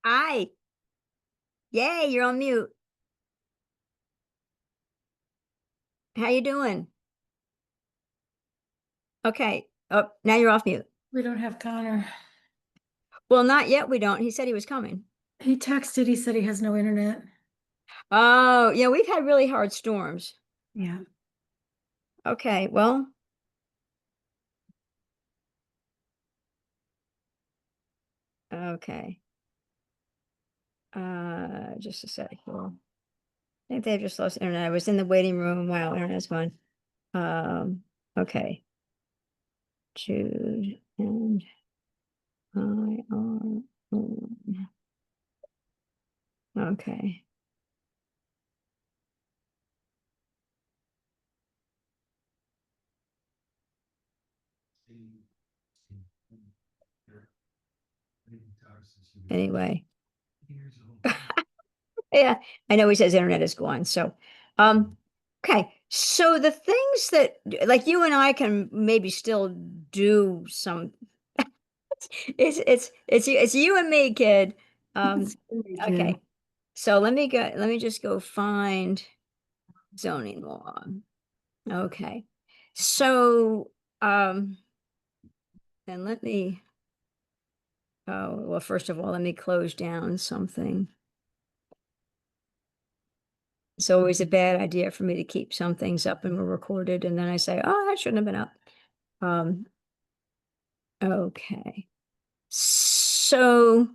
Hi. Yay, you're on mute. How you doing? Okay. Oh, now you're off mute. We don't have Connor. Well, not yet. We don't. He said he was coming. He texted, he said he has no internet. Oh, yeah, we've had really hard storms. Yeah. Okay, well, okay. Just a sec here. I think they've just lost internet. I was in the waiting room. Wow, internet's gone. Okay. Jude and I are on. Okay. Anyway. Yeah, I know he says internet is gone. So, okay. So the things that like you and I can maybe still do some it's you and me, kid. That's really good. Okay. So let me just go find zoning law. Okay. So, and let me, oh, well, first of all, let me close down something. It's always a bad idea for me to keep some things up and we're recorded, and then I say, oh, that shouldn't have been up. Um, okay. So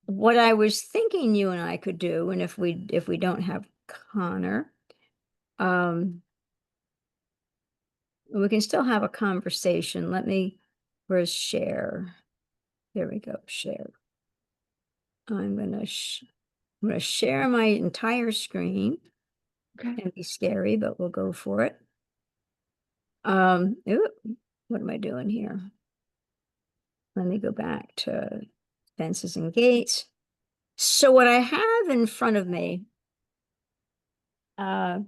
what I was thinking you and I could do, and if we don't have Connor, um, we can still have a conversation. Where's share? There we go, share. I'm gonna share my entire screen. Okay. Can be scary, but we'll go for it. Ooh, what am I doing here? Let me go back to fences and gates. So what I have in front of me, uh,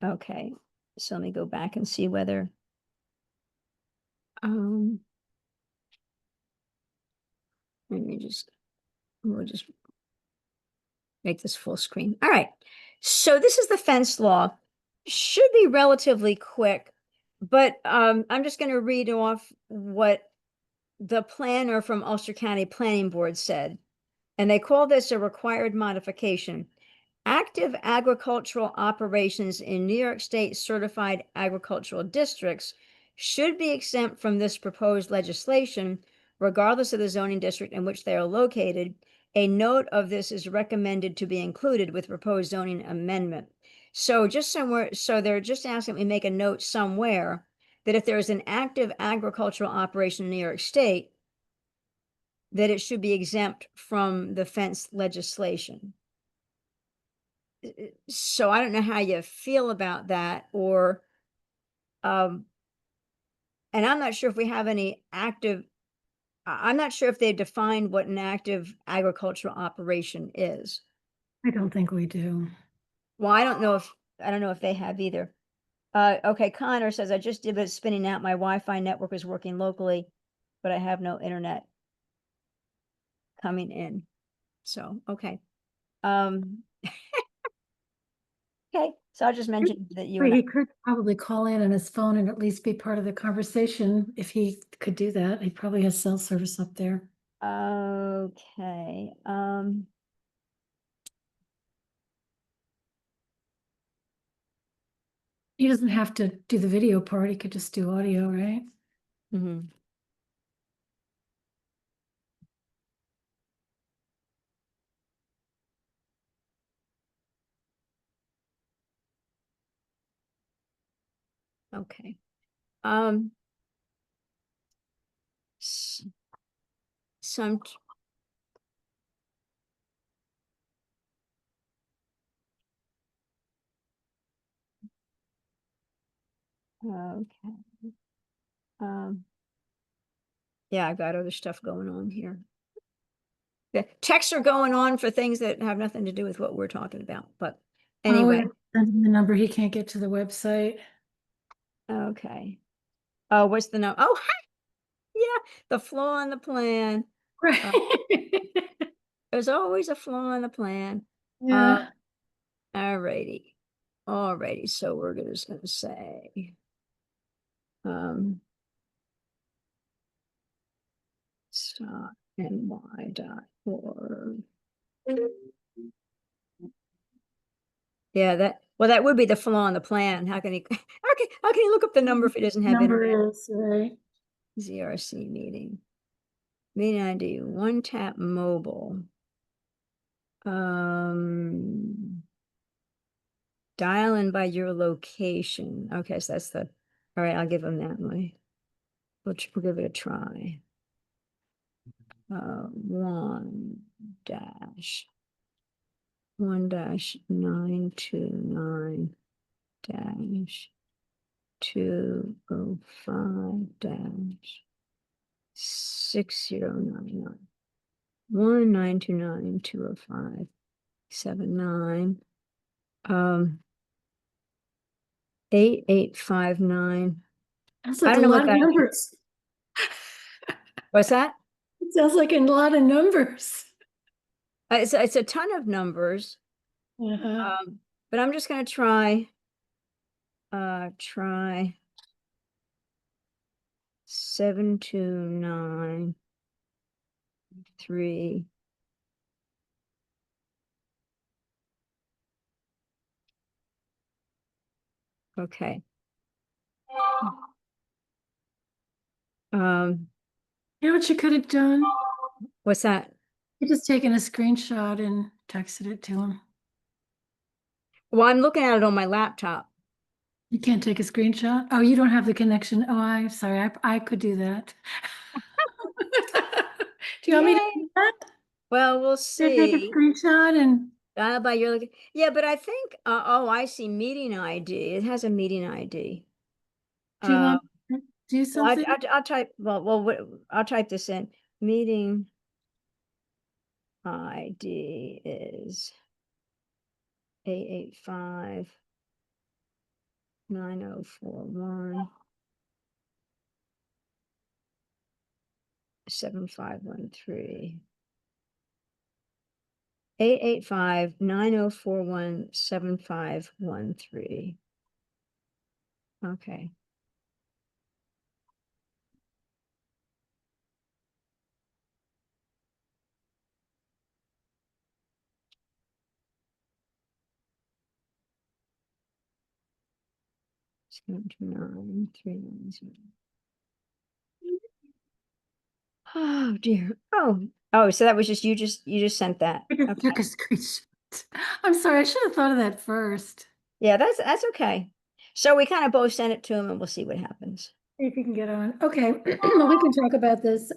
okay, so let me go back and see whether, um, we'll just make this full screen. All right. So this is the fence law. Should be relatively quick, but I'm just going to read off what the planner from Ulster County Planning Board said. And they call this a required modification. Active agricultural operations in New York State certified agricultural districts should be exempt from this proposed legislation, regardless of the zoning district in which they are located. A note of this is recommended to be included with proposed zoning amendment. So just somewhere, so they're just asking me make a note somewhere that if there is an active agricultural operation in New York State, that it should be exempt from the fence legislation. So I don't know how you feel about that, or and I'm not sure if we have any active, I'm not sure if they defined what an active agricultural operation is. I don't think we do. Well, I don't know if they have either. Okay, Connor says I just did it spinning out. My Wi-Fi network is working locally, but I have no internet coming in. So, okay. Um, okay, so I'll just mention that you and I. He could probably call in on his phone and at least be part of the conversation if he could do that. He probably has cell service up there. Okay. He doesn't have to do the video part. He could just do audio, right? Mhm. Okay. Um, s- some, okay. Um, yeah, I've got other stuff going on here. The texts are going on for things that have nothing to do with what we're talking about, but Oh, anyway, send him the number. He can't get to the website. okay. Oh, what's the number? Oh, hi. Yeah, the flaw in the plan. Right. There's always a flaw in the plan. Yeah. Alrighty. Alrighty, so we're just gonna say stop ny.org. Yeah, that would be the flaw in the plan. How can he how can he look up the number if he doesn't have internet? Number is, right. ZRC meeting. Meeting ID, one tap mobile. Dial in by your location. Okay, so that's the, all right, I'll give him that one. We'll give it a try. 1-929 dash 205 dash 6099. 1-929-205-79. 8859. That's I like a don't know lot what of that is. numbers. What's that? It sounds like a lot of numbers. It's a ton of numbers. Uh-huh. But I'm just gonna try 7293. Okay. You know what you could have done? What's that? You just taken a screenshot and texted it to him. Well, I'm looking at it on my laptop. You can't take a screenshot? Oh, you don't have the connection. Oh, I'm sorry. I could do that. Do you want me to Yay. do that? Well, we'll Take a see. screenshot and By your yeah, but I think oh, I see meeting ID. It has a meeting ID. do you Uh, want to do well, something? I'll type. I'll type this in. Meeting ID is 885-9041 7513. 885-9041-7513. Okay. Seven two nine 390. Oh dear. Oh, so that was just you just sent that. I just took Okay. a screenshot. I'm sorry. I should have thought of that first. Yeah, that's okay. So we kind of both sent it to him and we'll see what happens. See if you can get on. Okay. Well, we can talk about this.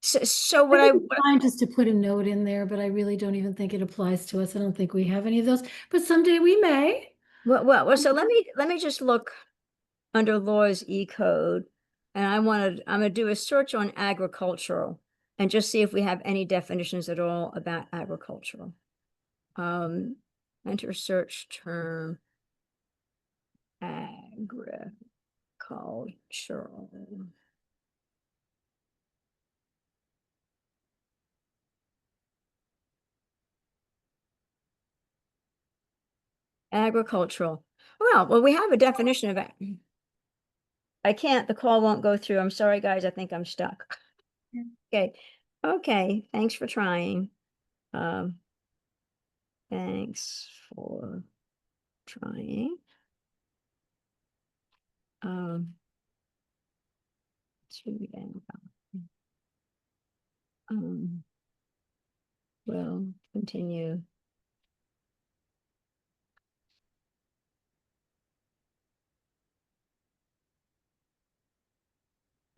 So I what think it's fine just to put a note in there, but I really don't even think it applies to us. I don't think we have any of those, but someday we may. so let me just look under laws E code, and I'm gonna do a search on agricultural and just see if we have any definitions at all about agricultural. Enter search term agricultural. Agricultural. Well, we have a definition of it. I can't, the call won't go through. I'm sorry, guys. I think I'm stuck. Okay. Okay. Thanks for trying. Um, thanks for trying. Let's read again. We'll continue.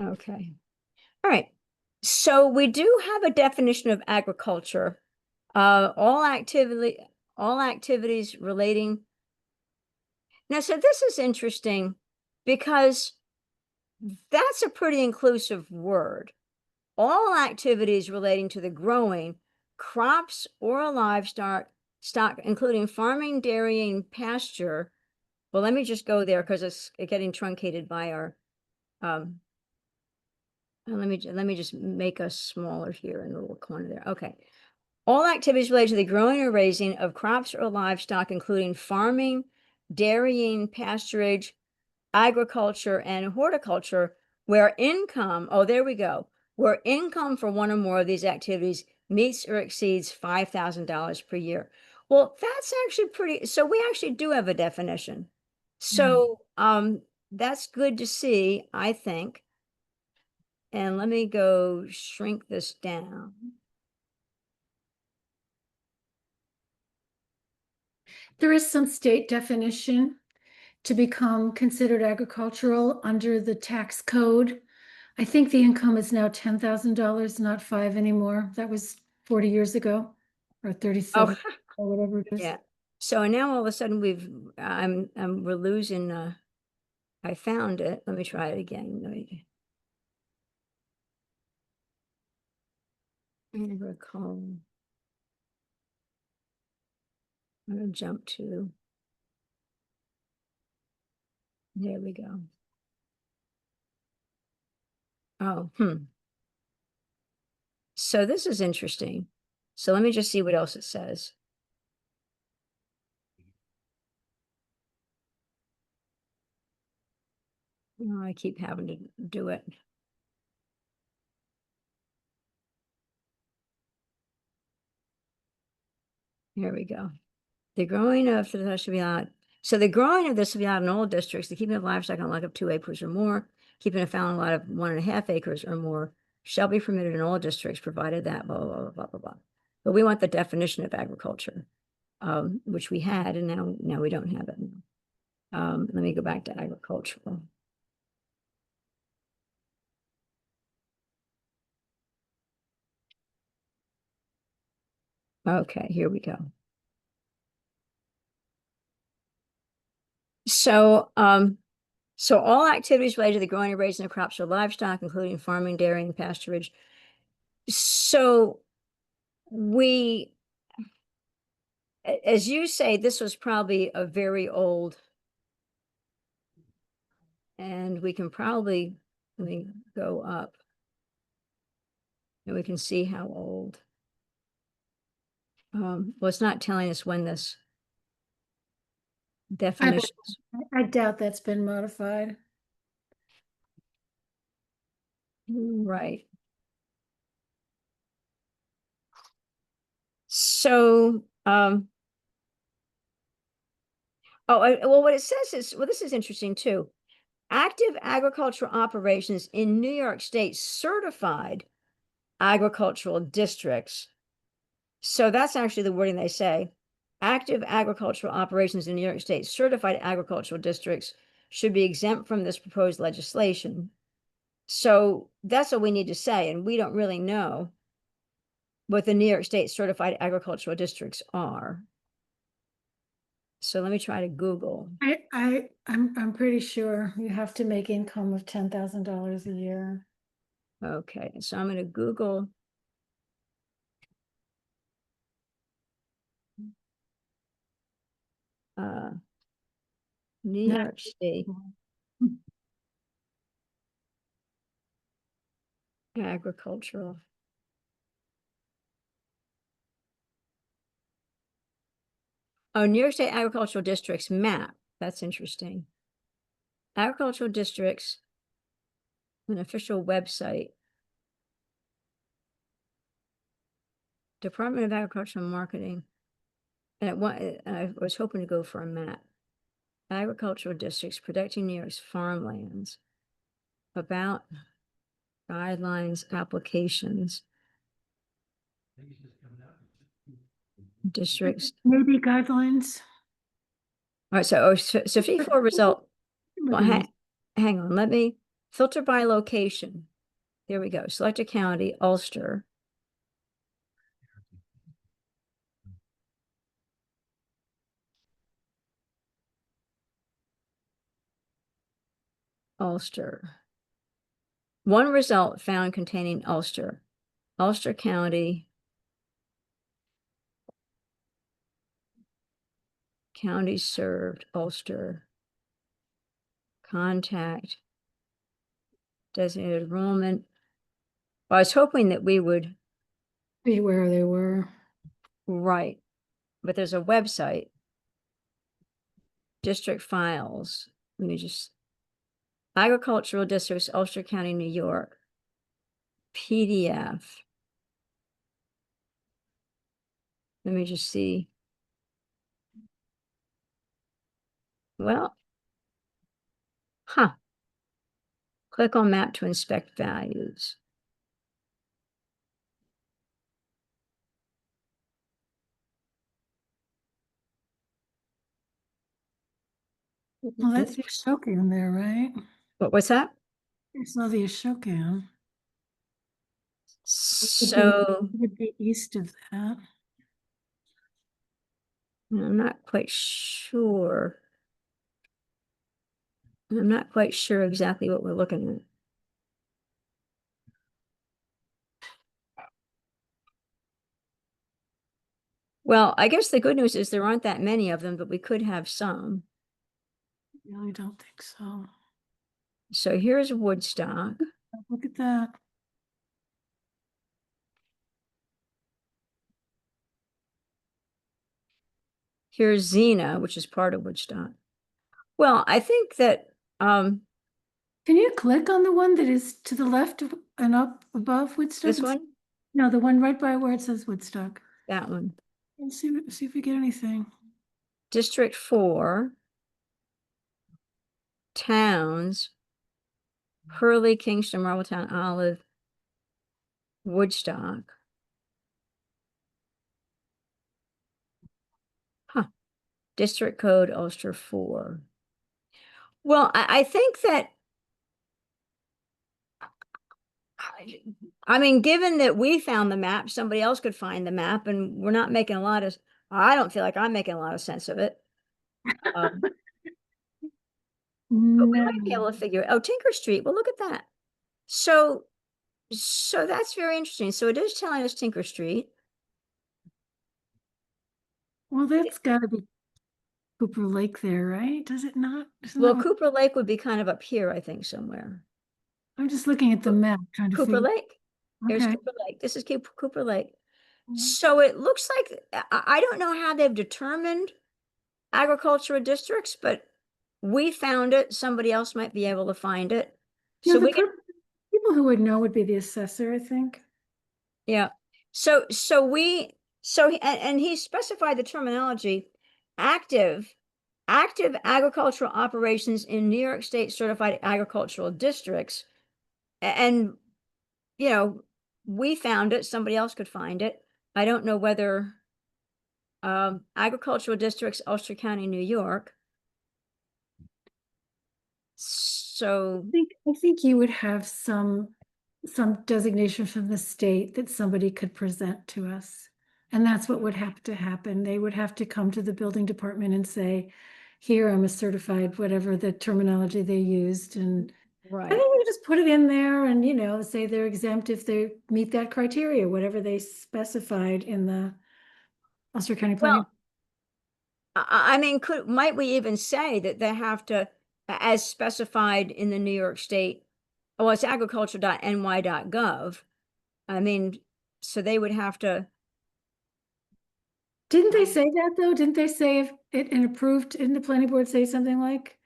Okay. All right. So we do have a definition of agriculture. All activities relating. Now, so this is interesting because that's a pretty inclusive word. All activities relating to the growing crops or stock, including farming, dairying, pasture. Well, let me just go there because it's getting truncated by our let me just make us smaller here in the little corner there. Okay. All activities related to the growing or raising of crops or livestock, including farming, dairying, pasturage, agriculture, and horticulture, where income, oh, there we go, where income for one or more of these activities meets or exceeds $5,000 per year. Well, that's actually pretty, so we actually do have a definition. So, that's good to see, I think. And let me go shrink this down. There is some state definition to become considered agricultural under the tax code. I think the income is now $10,000, not 5 anymore. That was 40 years ago or 37 Oh, or whatever it is. yeah. So now all of a sudden we're losing, I found it. Let me try it again. Agricole. I'm gonna jump to, there we go. Oh, So this is interesting. So let me just see what else it says. Oh, I keep having to do it. Here we go. The growing of this should be allowed. So the growing of this will be allowed in all districts. The keeping of livestock on a lot of 2 acres or more, keeping a fowl on a lot of 1.5 acres or more shall be permitted in all districts, provided that blah, blah, blah, blah, blah, blah. But we want the definition of agriculture, which we had, and now we don't have it. Let me go back to agricultural. Okay, here we go. So, so all activities related to the growing and raising of crops or livestock, including farming, dairying, and pasturage. So we, as you say, this was probably a very old, and we can probably, let me go up and we can see how old. Well, it's not telling us when this definition. I doubt that's been modified. Right. So, well, what it says is, well, this is interesting too. Active agricultural operations in New York State certified agricultural districts. So that's actually the wording they say. Active agricultural operations in New York State certified agricultural districts should be exempt from this proposed legislation. So that's what we need to say, and we don't really know what the New York State certified agricultural districts are. So let me try to Google. I'm pretty sure you have to make income of $10,000 a year. Okay, so I'm going to Google New Not- York State agricultural. Oh, New York State agricultural districts map. That's interesting. Agricultural districts, an official website. Department of Agriculture and Marketing. And I was hoping to go for a map. Agricultural districts protecting New York's farmlands. About guidelines, applications. Districts. Maybe guidelines. All right, so 54 result. Well, hang on, let me filter by location. There we go. Select a county, Ulster. Ulster. One result found containing Ulster. Ulster County. County served, Ulster. Contact. Designated enrollment. I was hoping that we would Be where they were. write, but there's a website, district files. Let me just, agricultural districts, Ulster County, New York, PDF. Let me just see. Well, click on map to inspect values. Well, that's the Ashokan there, right? What's that? I saw the Ashokan. So Would be east of that. I'm not quite sure. I'm not quite sure exactly what we're looking at. Well, I guess the good news is there aren't that many of them, but we could have some. I really don't think so. So here's Woodstock. Look at that. Here's Xena, which is part of Woodstock. Well, I think that Can you click on the one that is to the left and up above Woodstock? this one, No, the one right by where it says Woodstock. that one, Let's see if we get anything. District 4, towns, Hurley, Kingston, Marbletown, Olive, Woodstock. District code Ulster 4. Well, I think that, I mean, given that we found the map, somebody else could find the map, and we're not making a lot of, I don't feel like I'm making a lot of sense of it. But we No. might be able to figure it. Oh, Tinker Street. Well, look at that. So that's very interesting. So it is telling us Tinker Street. Well, that's got to be Cooper Lake there, right? Does it not? Isn't Well, that what? Cooper Lake would be kind of up here, I think, somewhere. I'm just looking at the map, trying to Cooper figure. Lake. Here's Okay. Cooper Lake. This is Cooper Lake. Mhm. So it looks like, I don't know how they've determined agricultural districts, but we found it. Somebody else might be able to find it. Yeah, So the we can, people who would know would be the assessor, I think. yeah. And he specified the terminology, active agricultural operations in New York State certified agricultural districts. And, you know, we found it, somebody else could find it. I don't know whether, agricultural districts, Ulster County, New York. So, I think you would have some designation from the state that somebody could present to us. And that's what would have to happen. They would have to come to the building department and say, here, I'm a certified, whatever the terminology they used. And I right. think we just put it in there and, say they're exempt if they meet that criteria, whatever they specified in the Ulster County Planning. Well, I mean, might we even say that they have to, as specified in the New York State, well, it's agriculture.ny.gov. I mean, so they would have to, Didn't they say that though? Didn't they say if it and approved, didn't the planning board say something like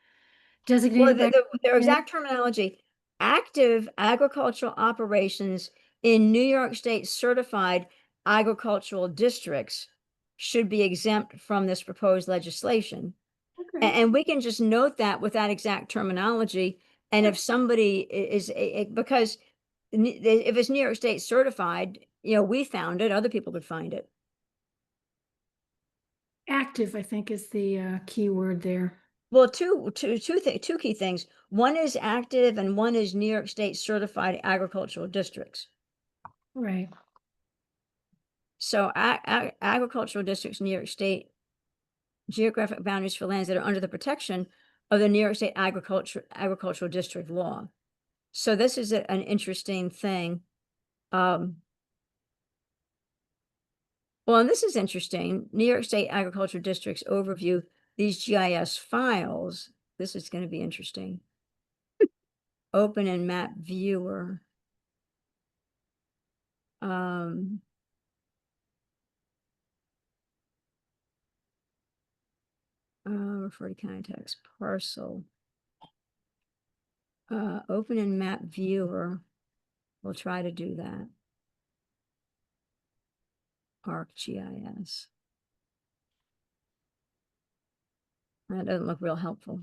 well, designated by? their exact terminology, active agricultural operations in New York State certified agricultural districts should be exempt from this proposed legislation. Okay. And we can just note that with that exact terminology. And if somebody is, because if it's New York State certified, we found it, other people could find it. Active, I think, is the key word there. Well, two key things. One is active and one is New York State certified agricultural districts. Right. So agricultural districts, New York State, geographic boundaries for lands that are under the protection of the New York State agricultural district law. So this is an interesting thing. Well, and this is interesting. New York State Agriculture Districts overview, these GIS files. This is going to be interesting. Open in map viewer. refer to county tax parcel. Open in map viewer. We'll try to do that. ArcGIS. That doesn't look real helpful.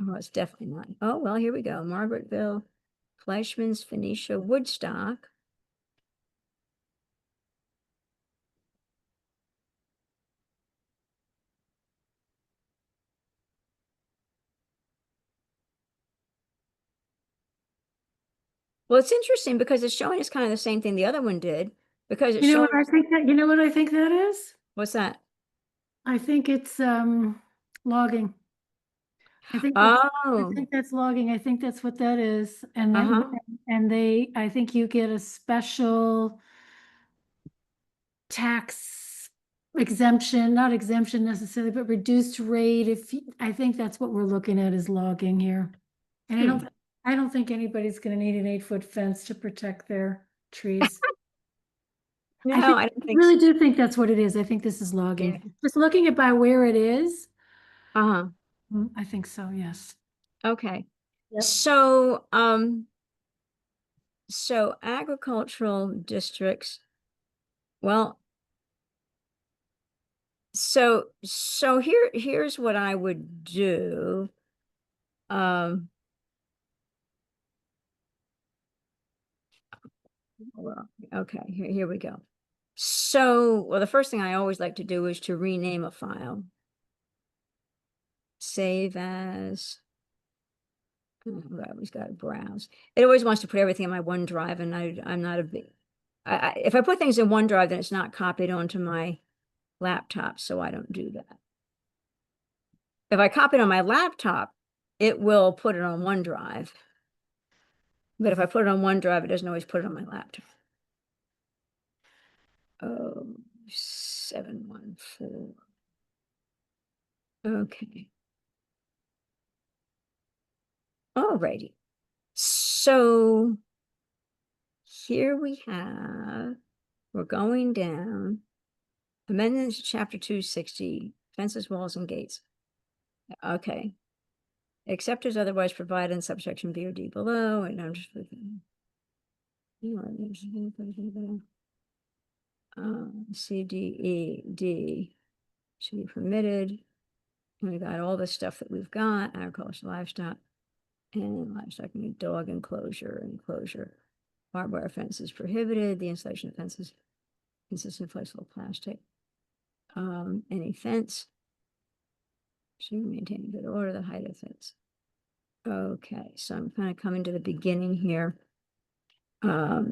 Oh, it's definitely not. Oh, well, here we go. Margaretville, Fleischman's, Phoenicia, Woodstock. Well, it's interesting because it's showing us kind of the same thing the other one did, because it's You know showing what I us, think that, you know what I think that is? what's that? I think it's logging. I Oh, think that's logging. I think that's what that is. And then, uh-huh. I think you get a special tax exemption, not exemption necessarily, but reduced rate. I think that's what we're looking at is logging here. And Hmm. I don't think anybody's gonna need an 8-foot fence to protect their trees. No, I don't I think so. really do think that's what it is. I think this is Yeah. logging. Just looking at by where it is, Uh-huh. I think so, yes. Okay. Yep. So agricultural districts, well, so here's what I would do. Um, well, okay, here we go. So, well, the first thing I always like to do is to rename a file. Save as. Oh, I always got to browse. It always wants to put everything in my OneDrive, and I'm not a big. If I put things in OneDrive, then it's not copied onto my laptop, so I don't do that. If I copy it on my laptop, it will put it on OneDrive. But if I put it on OneDrive, it doesn't always put it on my laptop. Oh, 714. Okay. Alrighty. So here we're going down. Amendments to Chapter 260, fences, walls, and gates. Okay. Except as otherwise provided in subsection B or D below, and I'm just C, D, E, D should be permitted. And we got all the stuff that we've got, agricultural, livestock, and livestock, dog enclosure. Barbed wire fence is prohibited. The installation of fences consistent of flexible plastic. Any fence should maintain good order, the height of fence. Okay, so I'm kind of coming to the beginning here.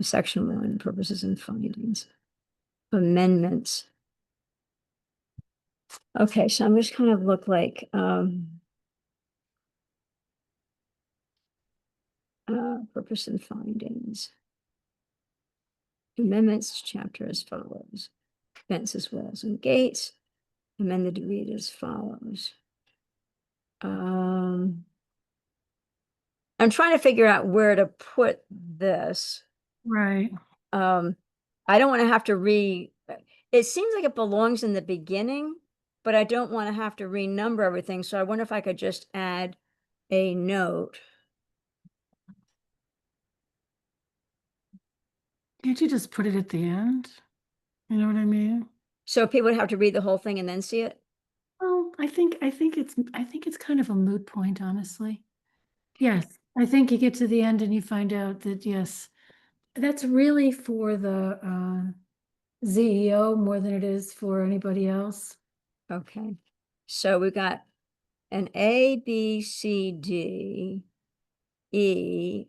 Section 1, purposes and findings. Amendments. Okay, so I'm just kind of look like purpose and findings. Amendments chapter as follows. Fences, walls, and gates. Amended to read as follows. I'm trying to figure out where to put this. Right. I don't want to have to it seems like it belongs in the beginning, but I don't want to have to renumber everything. So I wonder if I could just add a note. Can't you just put it at the end? You know what I mean? So people would have to read the whole thing and then see it. Well, I think it's kind of a moot point, honestly. Yes, I think you get to the end and you find out that, yes, that's really for the ZEO more than it is for anybody else. Okay. So we've got an A, B, C, D, E,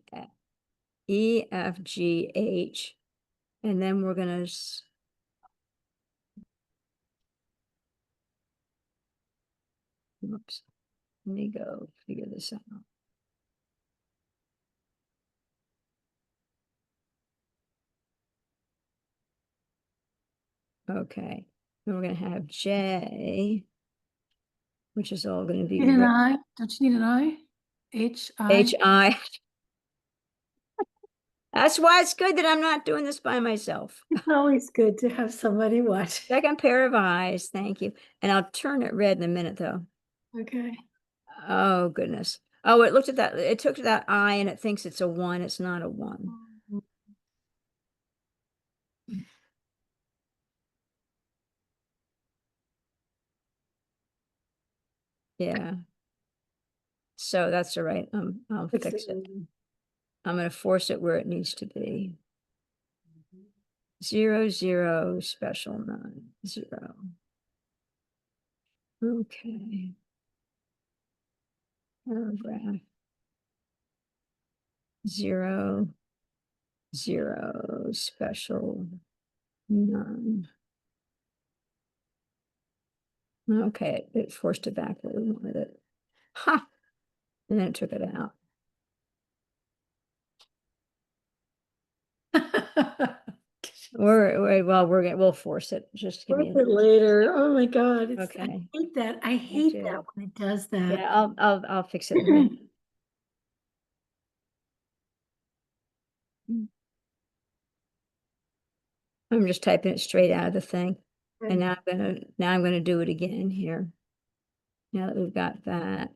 E, F, G, H, and then we're gonna oops, let me go figure this out. Okay, then we're gonna have J, which is all going to be Need an red. I? Don't you need an I? H-I? HI. That's why it's good that I'm not doing this by myself. It's always good to have somebody watch. Second pair of eyes. Thank you. And I'll turn it red in a minute, though. Okay. Oh, goodness. Oh, it looked at that. It took that I and it thinks it's a 1. It's not a 1. Yeah. So that's all right. I'll fix it. I'm going to force it where it needs to be. 0, 0, special 9, 0. Okay. Paragraph. 0, 0, special 9. Okay, it forced it back where we wanted it. Ha! And then it took it out. We'll force it. Just give me Worth it later. Oh my God. I okay. hate that. I Me hate too. that when it does that. Yeah, I'll fix it in a minute. I'm just typing it straight out of the thing. And now I'm gonna do it again here. Now that we've got that.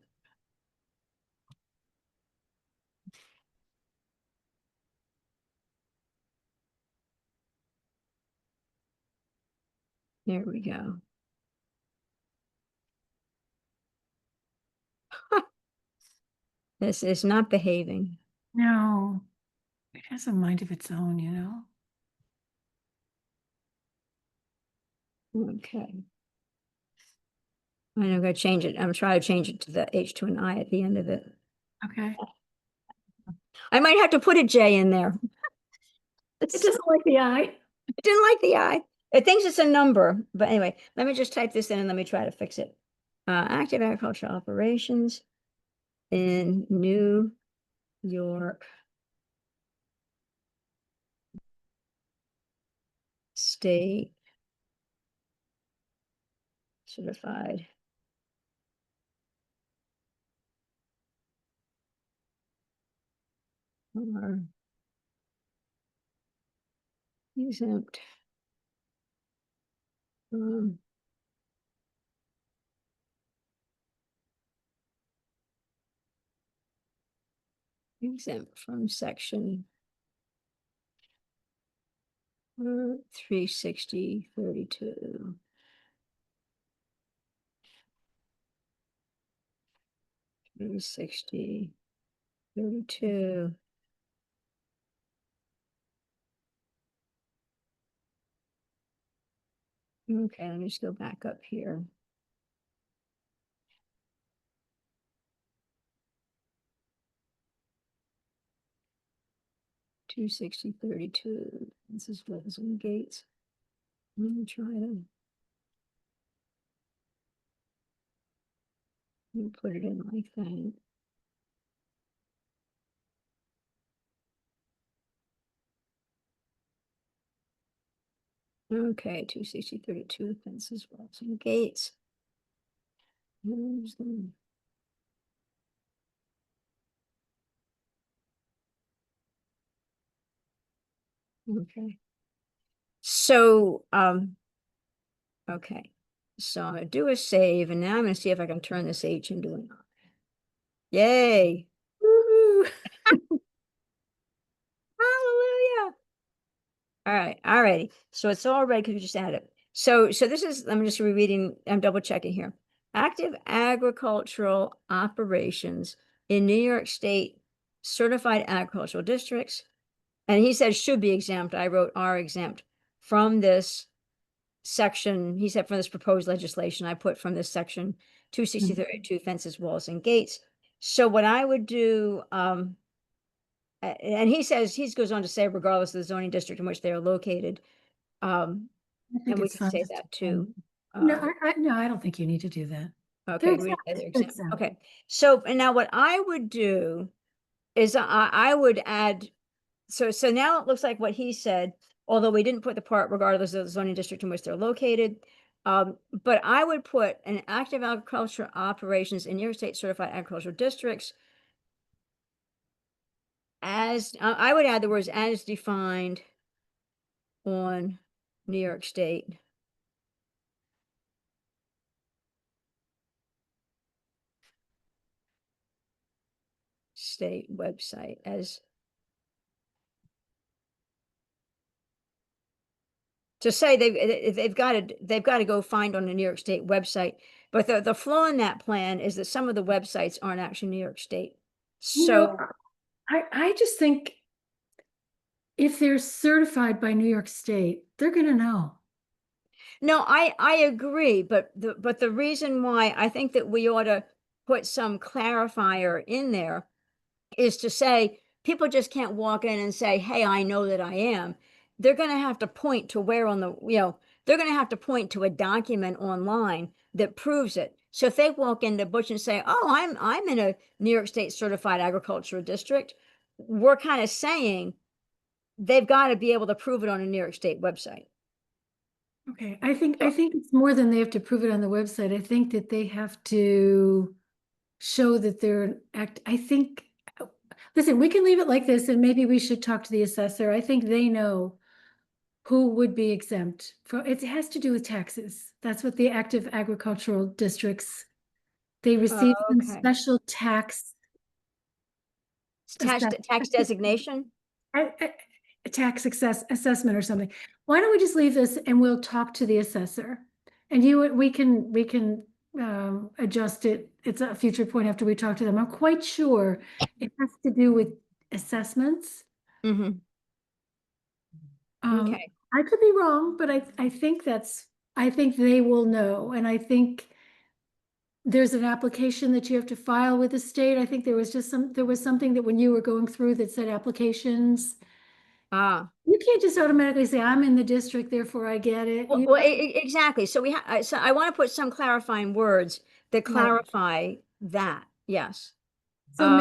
There we go. This is not behaving. No, it has a mind of its own, you know? Okay. I'm gonna change it. I'm trying to change it to the H to an I at the end of it. Okay. I might have to put a J in there. It doesn't like the eye. It didn't like the I. It thinks it's a number. But anyway, let me just type this in and let me try to fix it. Active agricultural operations in New York State certified. Or exempt from section 360.32. 360.32. Okay, let me just go back up here. $260.32. This is Wells and Gates. Let me try to put it in like that. Okay, 260.32 fences, Wells and Gates. Okay. So, okay. So I'm gonna do a save, and now I'm gonna see if I can turn this H into an I. Yay! Woohoo. Hallelujah! All righty. So it's all right because we just added it. So this is, I'm just rereading, I'm double checking here. Active agricultural operations in New York State certified agricultural districts. And he said should be exempt. I wrote are exempt from this section. He said from this proposed legislation. I put from this section 260.32 fences, walls, and gates. So what I would do, and he says, he goes on to say, regardless of the zoning district in which they are located, I think and we it's can fine. say that too. No, no, I don't think you need to do that. Okay, They're they're exempt. exempt. Okay, so and now what I would do is I would add, so now it looks like what he said, although we didn't put the part regardless of the zoning district in which they're located. But I would put an active agricultural operations in New York State certified agricultural districts as, I would add the words as defined on New York State website as to say they've got to go find on the New York State website. But the flaw in that plan is that some of the websites aren't actually New York State. You know, So I just think if they're certified by New York State, they're gonna know. no, I agree, but the reason why I think that we ought to put some clarifier in there is to say people just can't walk in and say, "Hey, I know that I am." They're going to have to point to where on the, they're going to have to point to a document online that proves it. So if they walk into Butch and say, "Oh, I'm in a New York State certified agricultural district," we're kind of saying they've got to be able to prove it on a New York State website. Okay, I So, think it's more than they have to prove it on the website. I think that they have to show that they're an act. I think, listen, we can leave it like this, and maybe we should talk to the assessor. I think they know who would be exempt from, it has to do with taxes. That's what the active agricultural districts, they receive some okay. special tax It's assess, tax designation. a, a tax assessment or something. Why don't we just leave this and we'll talk to the assessor? And we can adjust it. It's a future point after we talk to them. I'm quite sure it has to do with assessments. Mm-hmm. Um, Okay. I could be wrong, but I think I think they will know. And I think there's an application that you have to file with the state. I think there was something that when you were going through that said applications. Ah. You can't just automatically say, I'm in the district, therefore I get it. Well, You, exactly. So so I want to put some clarifying words that right. clarify that. Yes. So Um,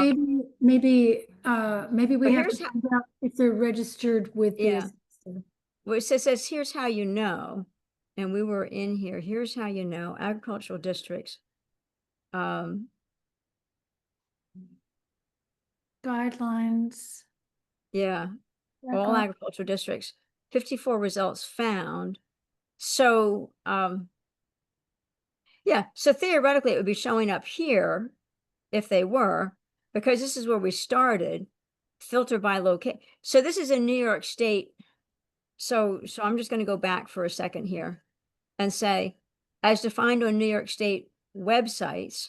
maybe we but have to here's how, find out if they're registered with the yeah. assessor. Well, it says here's how you know, and we were in here. Here's how you know agricultural districts. Um, Guidelines. yeah, Back all on. agricultural districts. 54 results found. So, yeah. So theoretically, it would be showing up here if they were, because this is where we started. Filter by location. So this is in New York State. So I'm just going to go back for a second here and say, as defined on New York State websites,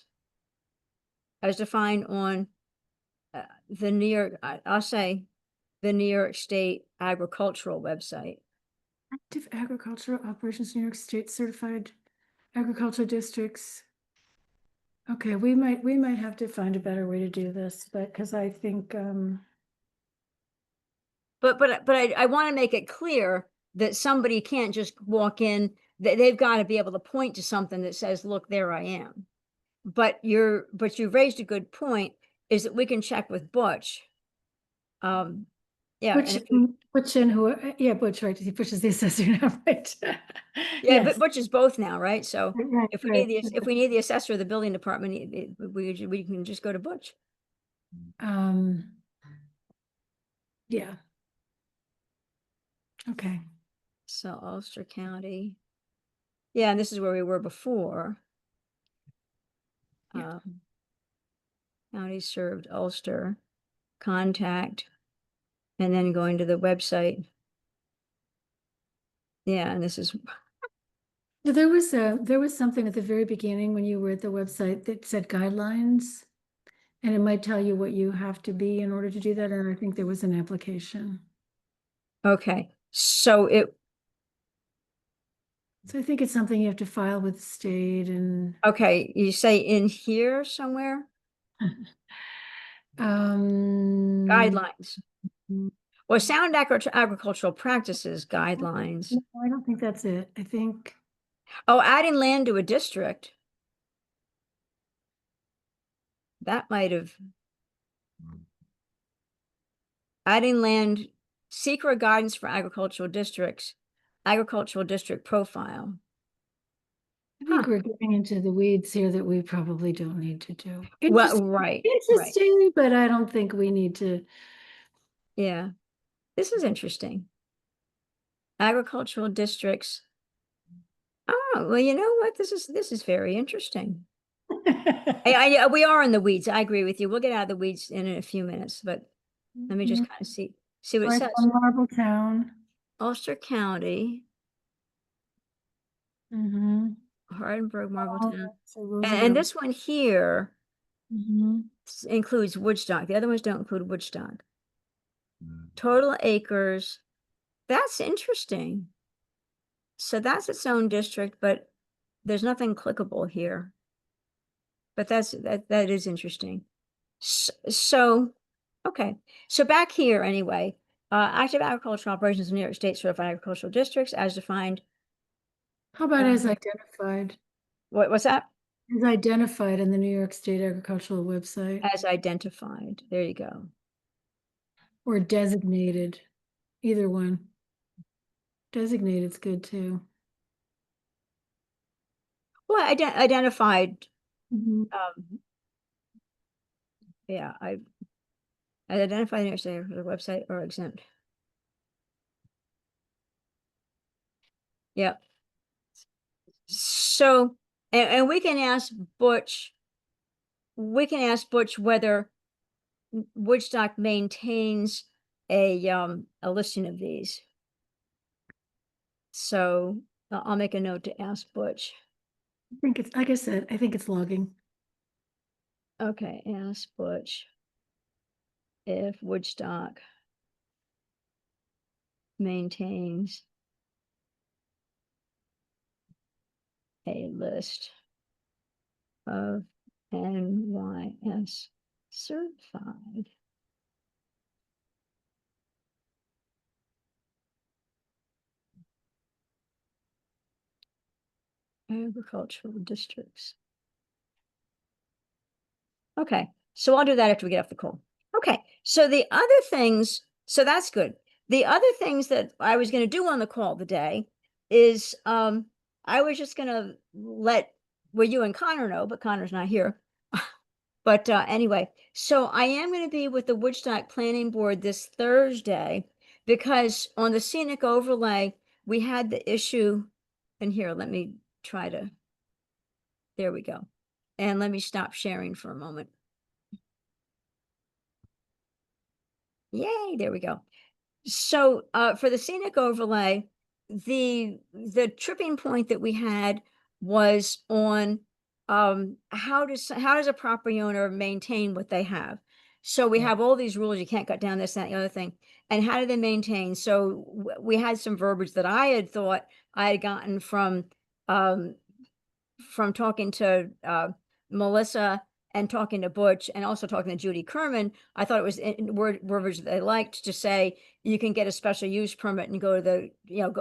as defined on the New York, I'll say the New York State agricultural website. Active agricultural operations, New York State certified agricultural districts. Okay, we might have to find a better way to do this, but because I think But I want to make it clear that somebody can't just walk in. They've got to be able to point to something that says, "Look, there I am." But you've raised a good point. Is that we can check with Butch. Yeah, and Butch, if we, Butch and who, yeah, Butch, right? He pushes the assessor now, right? yeah, but Yes, Butch is both now, right? So right, right. if we need the assessor of the building department, we can just go to Butch. Um, yeah, okay. So Ulster County. Yeah, and this is where we were before. Yeah. County served Ulster, contact, and then going to the website. Yeah, and this is, There was something at the very beginning when you were at the website that said guidelines. And it might tell you what you have to be in order to do that. And I think there was an application. okay. So So I think it's something you have to file with the state and okay, you say in here somewhere? um Guidelines. Well, sound agricultural practices guidelines. no, I don't think that's it. I think Oh, adding land to a district. That might have adding land, secret guidance for agricultural districts, agricultural district profile. I think we're getting into the weeds here that we probably don't need to do. Well, right, right. Interesting, but I don't think we need to. Yeah, this is interesting. Agricultural districts. Oh, well, you know what? This is very interesting. We are in the weeds. I agree with you. We'll get out of the weeds in a few minutes, but let me just kind of see what it Like says. on Marble Town. Ulster County, Mm-hmm. Hardenburg, Marbletown. Oh, so those And, are and the. this one here Mhm. includes Woodstock. The other ones don't include Woodstock. Total acres. That's interesting. So that's its own district, but there's nothing clickable here. But that is interesting. So, okay. So back here anyway, active agricultural operations in New York State certified agricultural districts as defined. How about Uh, as identified? what's that? As identified in the New York State Agricultural website As identified. There you go. or designated, either one. Designated is good too. Well, identified. Mhm. Yeah, I identified New York State for the website or exempt. Yeah. So, and we can ask Butch. We can ask Butch whether Woodstock maintains a listing of these. So I'll make a note to ask Butch. I think it's, like I said, I think it's logging. Okay, ask Butch if Woodstock maintains a list of NYS certified agricultural districts. Okay, so I'll do that after we get off the call. Okay, so the other things, so that's good. The other things that I was going to do on the call today is I was just going to let you and Connor know, but Connor's not here. But anyway, so I am going to be with the Woodstock Planning Board this Thursday because on the scenic overlay, we had the issue, and here, let me try to, there we go. And let me stop sharing for a moment. Yay, there we go. So for the scenic overlay, the tripping point that we had was on how does a property owner maintain what they have? So we have all these rules, you can't cut down this, that, and the other thing. And how do they maintain? So we had some verbiage that I had thought I had gotten um talking to Melissa and talking to Butch and also talking to Judy Kerman. I thought it was in verbiage that they liked to say you can get a special use permit and go to the,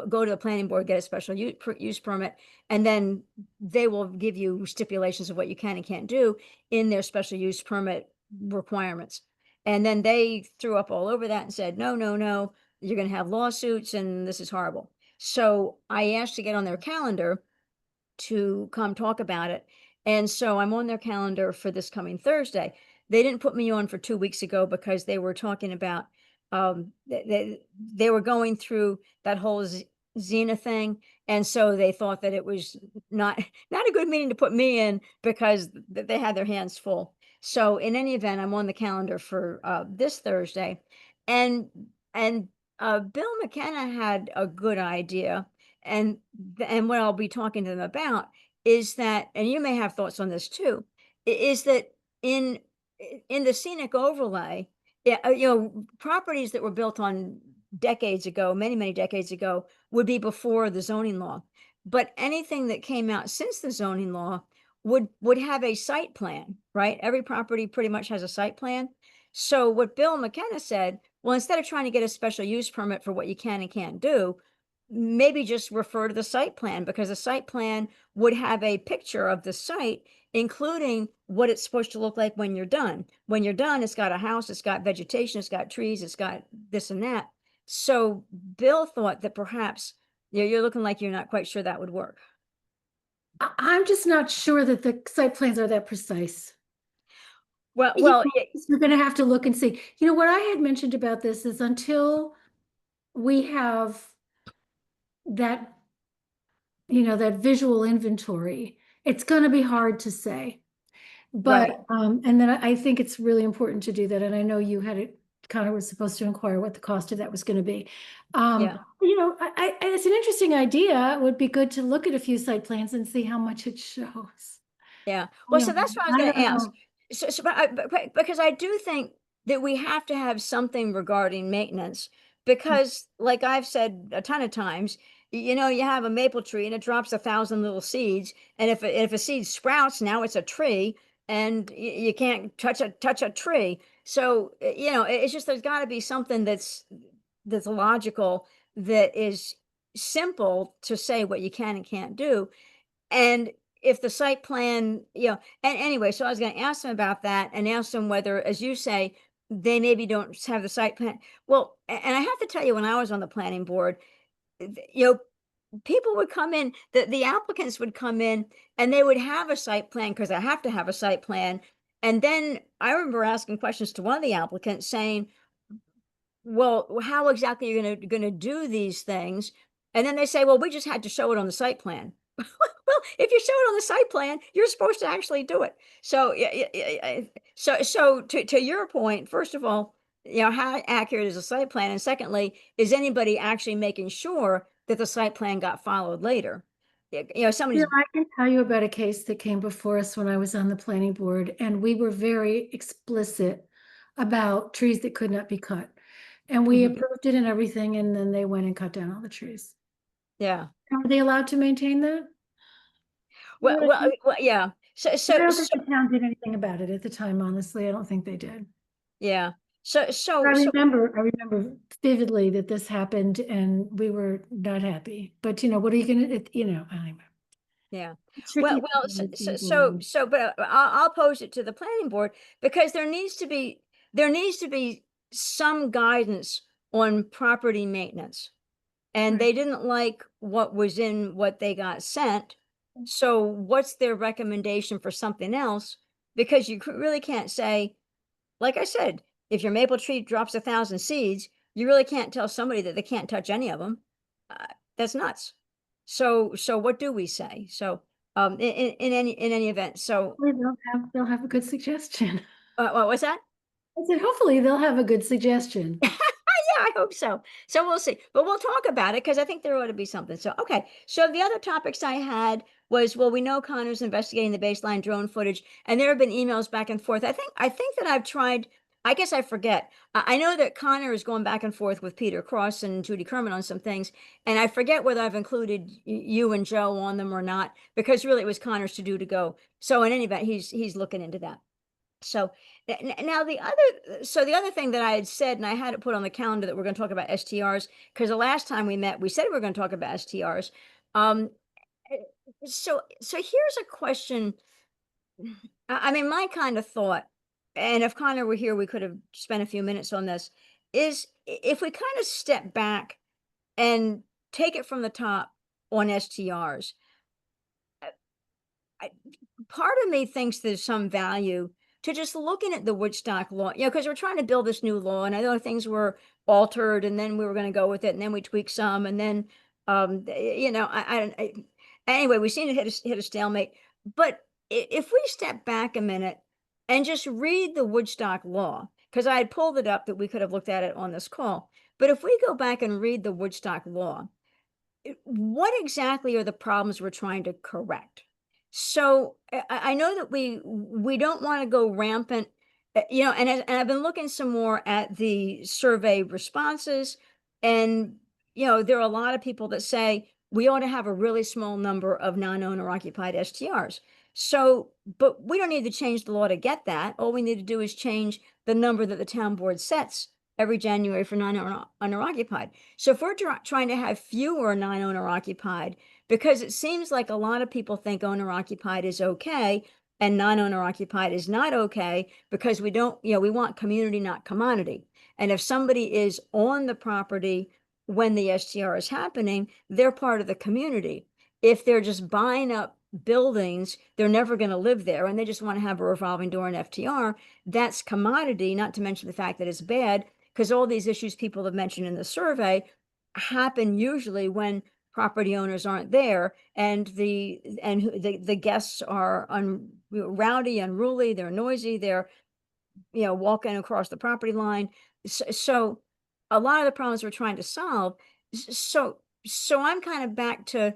go to the planning board, get a special use permit, and then they will give you stipulations of what you can and can't do in their special use permit requirements. And then they threw up all over that and said, no, no, no, you're going to have lawsuits and this is horrible. So I asked to get on their calendar to come talk about it. And so I'm on their calendar for this coming Thursday. They didn't put me on for 2 weeks ago because they were talking about they were going through that whole Xena thing, and so they thought that it was not not a good meeting to put me in because they had their hands full. So in any event, I'm on the calendar for this Thursday, and and Bill McKenna had a good idea, and what I'll be talking to them about is that, and you may have thoughts on this too, is that in in the scenic overlay, yeah, properties that were built on decades ago, many decades ago, would be before the zoning law. But anything that came out since the zoning law would have a site plan, right? Every property pretty much has a site plan. So what Bill McKenna said, well, instead of trying to get a special use permit for what you can and can't do, maybe just refer to the site plan because the site plan would have a picture of the site, including what it's supposed to look like when you're done. When you're done, it's got a house, it's got vegetation, it's got trees, it's got this and that. So Bill thought that perhaps you're looking like you're not quite sure that would work. I'm just not sure that the site plans are that precise. Well, You well, know, we're gonna have to look and see. You know, what I had mentioned about this is until we have that, that visual inventory, it's gonna be hard to say. right. But, and then I think it's really important to do that. And I know you had it, kind of was supposed to inquire what the cost of that was gonna be. Yeah. It's an interesting idea. It would be good to look at a few site plans and see how much it shows. Yeah. Well, Yeah, so that's what I was I going to don't ask. know. So because I do think that we have to have something regarding maintenance because, like I've said a ton of times, you have a maple tree and it drops 1,000 little seeds, and if a seed sprouts, now it's a tree, and you can't touch a tree. So it's just there's got to be something that's logical, that is simple to say what you can and can't do. And if the site plan, and anyway, so I was going to ask them about that and ask them whether, as you say, they maybe don't have the site plan. Well, and I have to tell you, when I was on the planning board, people would come in, the applicants would come in and they would have a site plan because I have to have a site plan. And then I remember asking questions to one of the applicants saying, well, how exactly are you gonna do these things? And then they say, well, we just had to show it on the site plan. Well, if you show it on the site plan, you're supposed to actually do it. So, so to your point, first of all, how accurate is a site plan? And secondly, is anybody actually making sure that the site plan got followed later? Somebody's, I can tell you about a case that came before us when I was on the planning board, and we were very explicit about trees that could not be cut. And we Mhm. approved it and everything, and then they went and cut down all the trees. Yeah. Are they allowed to maintain that? You know Well, what I mean? yeah. So, But I so, don't think so, the town did anything about it at the time, honestly. I don't think they did. yeah. So, I so, so, remember, I remember vividly that this happened and we were not happy. But what are you gonna, anyway. Yeah. Tricky. But I'll pose it to the planning board because there needs to be some guidance on property maintenance. And Right. they didn't like what was in what they got sent. So what's their recommendation for something else? Because you really can't say, like I said, if your maple tree drops 1,000 seeds, you really can't tell somebody that they can't touch any of them. That's nuts. So what do we say? So, in any event, so, Hopefully they'll have a good suggestion. what was that? I said, hopefully they'll have a good suggestion. Yeah, I hope so. So we'll see. But we'll talk about it because I think there ought to be something. So, okay. So the other topics I had was, well, we know Connor's investigating the baseline drone footage, and there have been emails back and forth. I think that I've tried, I guess I forget. I know that Connor is going back and forth with Peter Cross and Judy Kerman on some things, and I forget whether I've included you and Joe on them or not, because really it was Connor's to do to go. So in any event, he's looking into that. So now the other thing that I had said, and I had it put on the calendar, that we're going to talk about STRs, because the last time we met, we said we were going to talk about STRs. Um, eh, so here's a question. I mean, my kind of thought, and if Connor were here, we could have spent a few minutes on this, is if we kind of step back and take it from the top on STRs. I, Part of me thinks there's some value to just looking at the Woodstock law, because we're trying to build this new law, and I know things were altered, and then we were going to go with it, and then we tweaked some, and then, anyway, we seem to hit a stalemate. But if we step back a minute and just read the Woodstock law, because I had pulled it up that we could have looked at it on this call, but if we go back and read the Woodstock law, what exactly are the problems we're trying to correct? So I know that we don't want to go rampant, and I've been looking some more at the survey responses, and there are a lot of people that say we ought to have a really small number of non-owner occupied STRs. So, but we don't need to change the law to get that. All we need to do is change the number that the town board sets every January for non-owner occupied. So if we're trying to have fewer non-owner occupied, because it seems like a lot of people think owner occupied is okay and non-owner occupied is not okay, because we don't, we want community, not commodity. And if somebody is on the property when the STR is happening, they're part of the community. If they're just buying up buildings, they're never going to live there, and they just want to have a revolving door and FTR. That's commodity, not to mention the fact that it's bad, because all these issues people have mentioned in the survey happen usually when property owners aren't there, and the guests are rowdy, unruly, they're noisy, they're walking across the property line. So a lot of the problems we're trying to solve. So I'm kind of back to,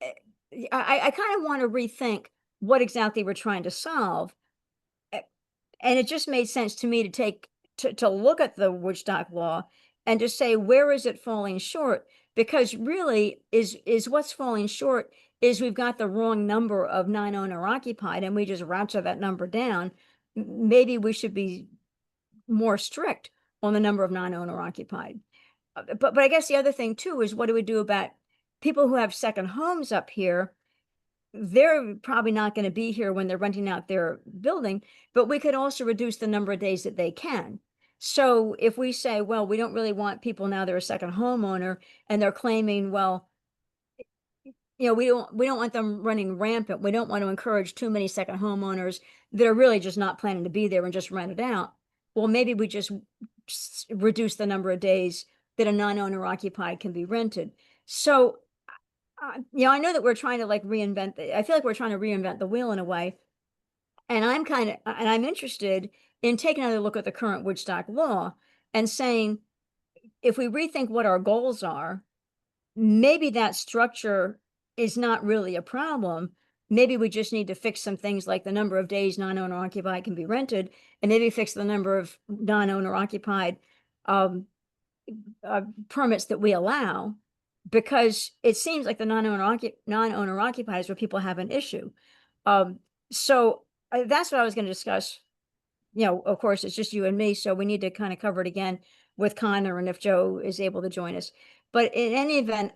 eh, I kind of want to rethink what exactly we're trying to solve. Eh, And it just made sense to me to to look at the Woodstock law and to say, where is it falling short? Because really is what's falling short is we've got the wrong number of non-owner occupied, and we just ratchet that number down. Maybe we should be more strict on the number of non-owner occupied. But I guess the other thing too is, what do we do about people who have second homes up here? They're probably not going to be here when they're renting out their building, but we could also reduce the number of days that they can. So if we say, well, we don't really want people now, they're a second homeowner and they're claiming, well, we don't want them running rampant. We don't want to encourage too many second homeowners that are really just not planning to be there and just rent it out. Well, maybe we just reduce the number of days that a non-owner occupied can be rented. So, I know that we're trying to like I feel like we're trying to reinvent the wheel in a way. And I'm interested in taking another look at the current Woodstock law and saying, if we rethink what our goals are, maybe that structure is not really a problem. Maybe we just need to fix some things like the number of days non-owner occupied can be rented, and maybe fix the number of non-owner occupied um, permits that we allow, because it seems like the non-owner occupied is where people have an issue. Um, so that's what I was going to discuss. Of course, it's just you and me, so we need to kind of cover it again with Connor, and if Joe is able to join us. But in any event,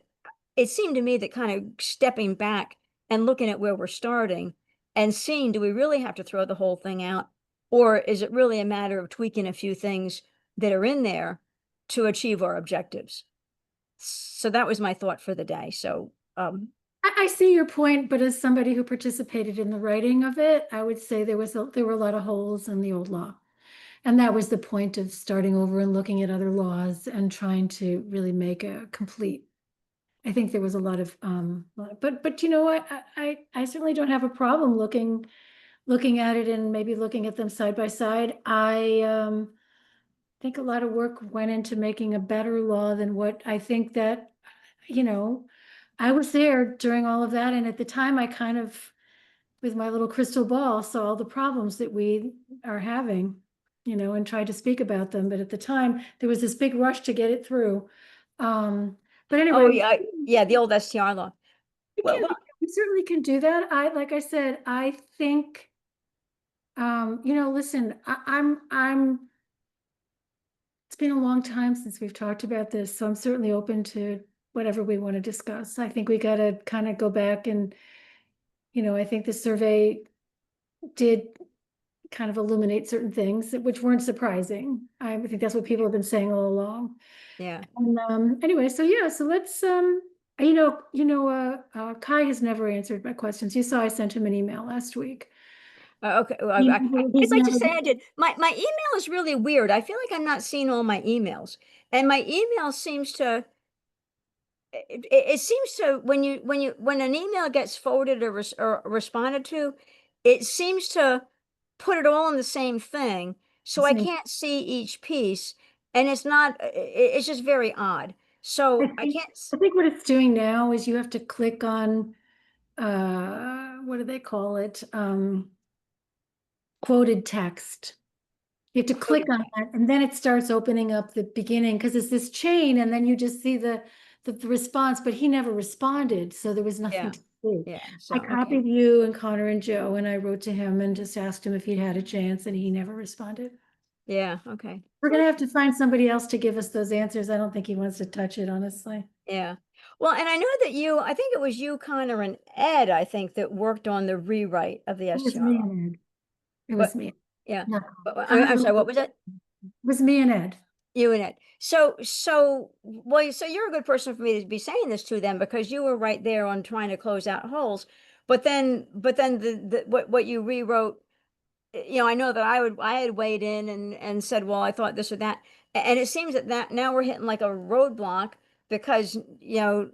it seemed to me that kind of stepping back and looking at where we're starting and seeing, do we really have to throw the whole thing out? Or is it really a matter of tweaking a few things that are in there to achieve our objectives? So that was my thought for the day. So, I see your point, but as somebody who participated in the writing of it, I would say there were a lot of holes in the old law. And that was the point of starting over and looking at other laws and trying to really make a complete. I think there was a lot of but you know what? I certainly don't have a problem looking at it and maybe looking at them side by side. I think a lot of work went into making a better law than what I think that, you know, I was there during all of that. And at the time, I kind of, with my little crystal ball, saw all the problems that we are having, and tried to speak about them. But at the time, there was this big rush to get it through. But oh anyway, yeah, yeah, the old STR law. Well, we certainly can do that. Like I said, I think, listen, it's been a long time since we've talked about this, so I'm certainly open to whatever we want to discuss. I think we got to kind of go back and, I think the survey did kind of illuminate certain things which weren't surprising. I think that's what people have been saying all along. yeah. And anyway, so yeah, so let's Kai has never answered my questions. You saw I sent him an email last week. Okay. Well, He's I'd like to never. say I did. My email is really weird. I feel like I'm not seeing all my emails, and my email seems to. It seems to, when an email gets forwarded or responded to, it seems to put it all in the same thing. So I can't see each piece, and it's not. It's just very odd. I So I think can't. I think what it's doing now is you have to click on what do they call it? Quoted text. You have to click on that, and then it starts opening up the beginning because it's this chain, and then you just see the response, but he never responded, so there was nothing Yeah. to see. Yeah. So I okay. copied you and Connor and Joe, and I wrote to him and just asked him if he'd had a chance, and he never responded. Yeah. Okay. We're gonna have to find somebody else to give us those answers. I don't think he wants to touch it, honestly. Yeah. Well, and I know that I think it was you, Connor, and Ed, I think, that worked on the rewrite of the It was STR me law. and Ed. It was But me. yeah. No, I'm sorry, what was it? it was me and Ed. You and Ed. Well, so you're a good person for me to be saying this to them, because you were right there on trying to close out holes. but then what you rewrote, I know that I had weighed in and said, well, I thought this or that. And it seems that now we're hitting like a roadblock because, now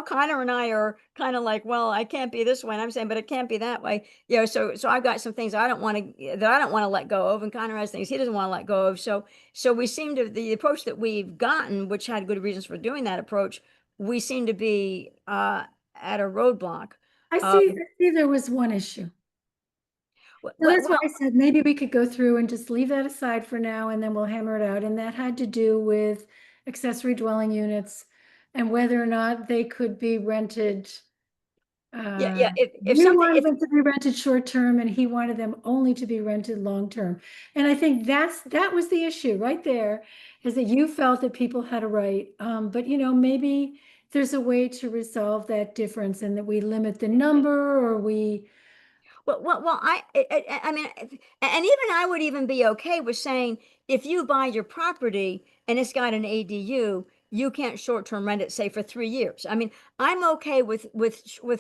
Connor and I are kind of like, well, I can't be this way. And I'm saying, but it can't be that way. So I've got some things I don't want to let go of. And Connor has things he doesn't want to let go of. So we seem to, the approach that we've gotten, which had good reasons for doing that approach, we seem to be, at a roadblock. I see there was one issue. So Well, that's why I said maybe we could go through and just leave that aside for now and then we'll hammer it out. And that had to do with accessory dwelling units and whether or not they could be rented. yeah. If We something, wanted if them to be rented short term and he wanted them only to be rented long term. And I think that was the issue right there, is that you felt that people had a right. But maybe there's a way to resolve that difference and that we limit the number or we. well, I mean, and even I would even be okay with saying if you buy your property and it's got an ADU, you can't short-term rent it, say for 3 years. I mean, I'm okay with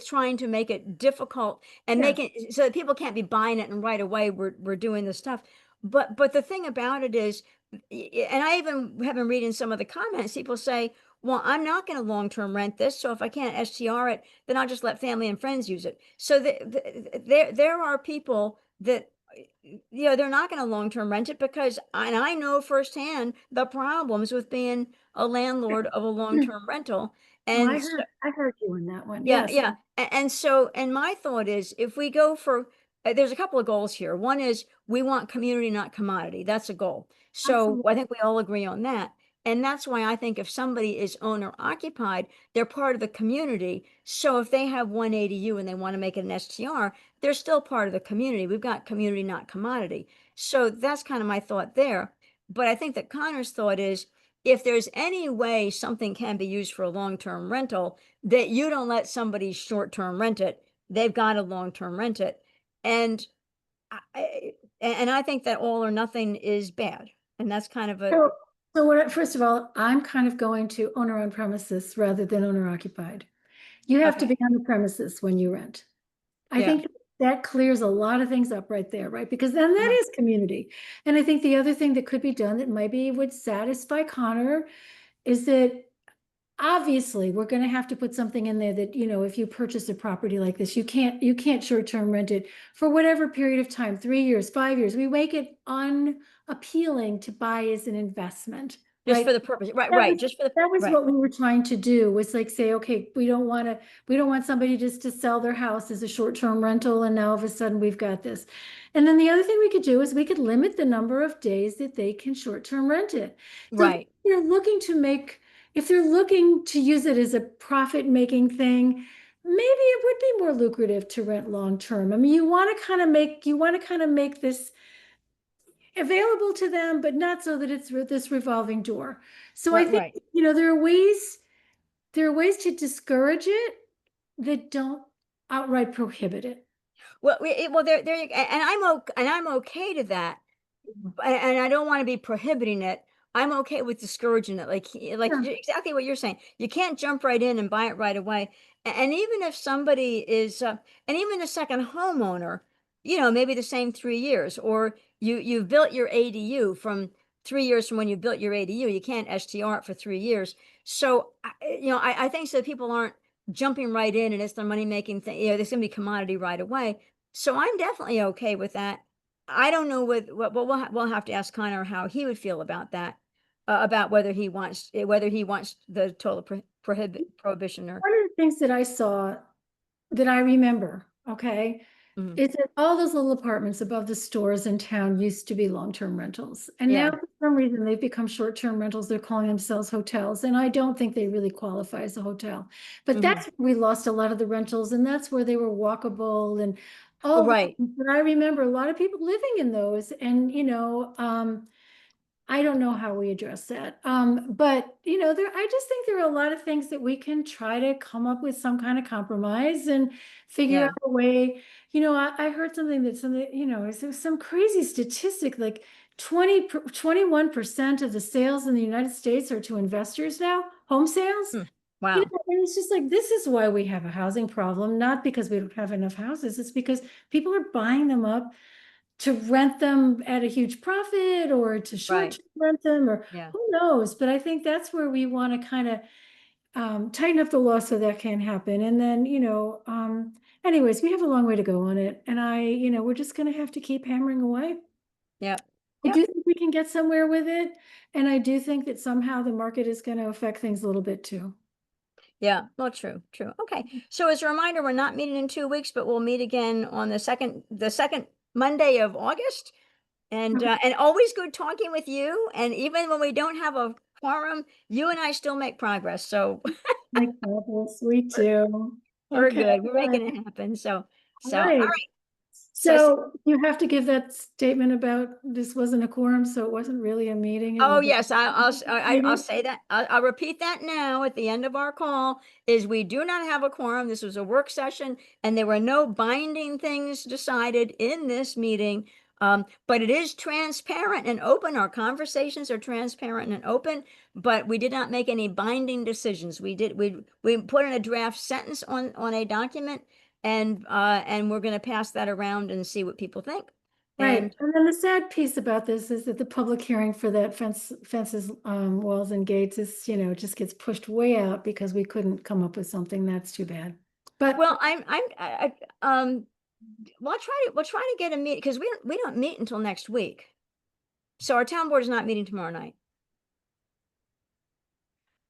trying to make it difficult and Yeah. make it so that people can't be buying it and right away we're doing this stuff. But the thing about it is, and I even have been reading some of the comments, people say, well, I'm not going to long-term rent this, so if I can't STR it, then I'll just let family and friends use it. So there are people that, they're not going to long-term rent it because, and I know firsthand the problems with being a landlord of a long-term rental. Well, And I heard you on that one. yeah, Yes, yeah. And my thought is if we go for, there's a couple of goals here. One is we want community, not commodity. That's a goal. So I absolutely. think we all agree on that. And that's why I think if somebody is owner occupied, they're part of the community. So if they have one ADU and they want to make it an STR, they're still part of the community. We've got community, not commodity. So that's kind of my thought there. But I think that Connor's thought is if there's any way something can be used for a long-term rental, that you don't let somebody short-term rent it. They've got to long-term rent it. And I think that all or nothing is bad. And that's kind of a, First of all, I'm kind of going to owner on premises rather than owner occupied. You have to okay. be on the premises when you rent. I Yeah. think that clears a lot of things up right there, right? Because then that Uh-huh. is community. And I think the other thing that could be done that maybe would satisfy Connor is that obviously we're going to have to put something in there that, if you purchase a property like this, you can't short-term rent it for whatever period of time, 3 years, 5 years. We make it unappealing to buy as an investment, Just right? for the purpose. Right, That right. was Just for the, that was right, what we were trying to do, was like say, okay, we don't want somebody just to sell their house as a short-term rental and now all of a sudden we've got this. And then the other thing we could do is we could limit the number of days that they can short-term rent it. So right, if they're looking to use it as a profit-making thing, maybe it would be more lucrative to rent long-term. I mean, you want to kind of make this available to them, but not so that it's this revolving door. So I right, think, right. there are ways to discourage it that don't outright prohibit it. Well, there you, and I'm okay to that. And I don't want to be prohibiting it. I'm okay with discouraging it. Like Yeah. exactly what you're saying. You can't jump right in and buy it right away. And even if somebody is, and even a second homeowner, maybe the same 3 years, or you've built your ADU from 3 years from when you built your ADU, you can't STR it for 3 years. So, I think so that people aren't jumping right in and it's the money making thing. There's gonna be commodity right away. So I'm definitely okay with that. I don't know what, well, we'll have to ask Connor how he would feel about that, about whether he wants the total prohibition or. One of the things that I saw that I remember, okay, Mhm. is that all those little apartments above the stores in town used to be long-term rentals. And now Yeah. for some reason they've become short-term rentals. They're calling themselves hotels. And I don't think they really qualify as a hotel. But Hmm. that's where we lost a lot of the rentals and that's where they were walkable and all the Right. things. But I remember a lot of people living in those and I don't know how we address that. But I just think there are a lot of things that we can try to come up with some kind of compromise and figure out Yeah. a way. I heard it was some crazy statistic, like 21% of the sales in the United States are to investors now, home sales. Hmm. You Wow. know, and it's just like, this is why we have a housing problem, not because we don't have enough houses. It's because people are buying them up to rent them at a huge profit or to Right. short-term rent them, or Yeah. who knows? But I think that's where we want to kind of tighten up the law so that can happen. And then, anyways, we have a long way to go on it. And we're just going to have to keep hammering away. Yeah. I Yep. do think we can get somewhere with it. And I do think that somehow the market is going to affect things a little bit too. Yeah. Well, true. True. Okay. So as a reminder, we're not meeting in 2 weeks, but we'll meet again on the second Monday of August. And always good talking with you. And even when we don't have a quorum, you and I still make progress. So Like, oh, sweet too. we're Okay. good. We're All right. making it happen. All All right. right. So So you have to give that statement about this wasn't a quorum, so it wasn't really a meeting. It oh was a yes, I'll meeting. say that. I'll repeat that now at the end of our call is we do not have a quorum. This was a work session and there were no binding things decided in this meeting. But it is transparent and open. Our conversations are transparent and open, but we did not make any binding decisions. We put in a draft sentence on a document and we're going to pass that around and see what people think. Right. And And then the sad piece about this is that the public hearing for that fences, walls and gates is, just gets pushed way out because we couldn't come up with something. That's too bad. But well, we'll try to get a meet because we don't meet until next week. So our town board is not meeting tomorrow night.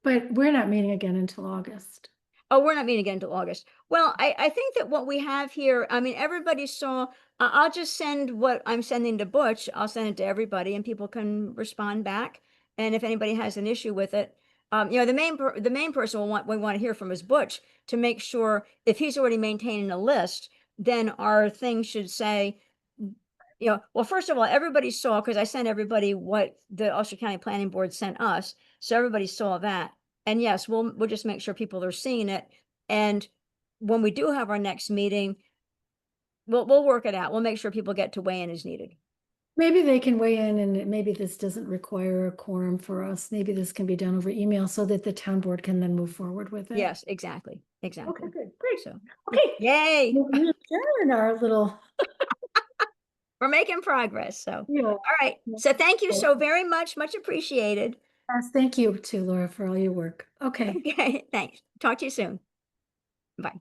but we're not meeting again until August. Oh, we're not meeting again until August. Well, I think that what we have here, I mean, everybody saw, I'll just send what I'm sending to Butch. I'll send it to everybody and people can respond back. And if anybody has an issue with it, the main person we want to hear from is Butch to make sure if he's already maintaining a list, then our thing should say, well, first of all, everybody saw, because I sent everybody what the Ulster County Planning Board sent us. So everybody saw that. And yes, we'll just make sure people are seeing it. And when we do have our next meeting, we'll work it out. We'll make sure people get to weigh in as needed. Maybe they can weigh in and maybe this doesn't require a quorum for us. Maybe this can be done over email so that the town board can then move forward with it. Yes, exactly. Okay, Exactly. good, great. So, Okay. yay, We adjourn our little, we're making progress. So, all yeah. right. So thank you so very much. Much appreciated. Yes, thank you too, Laura, for all your work. Okay. Okay, thanks. Talk to you soon. Bye.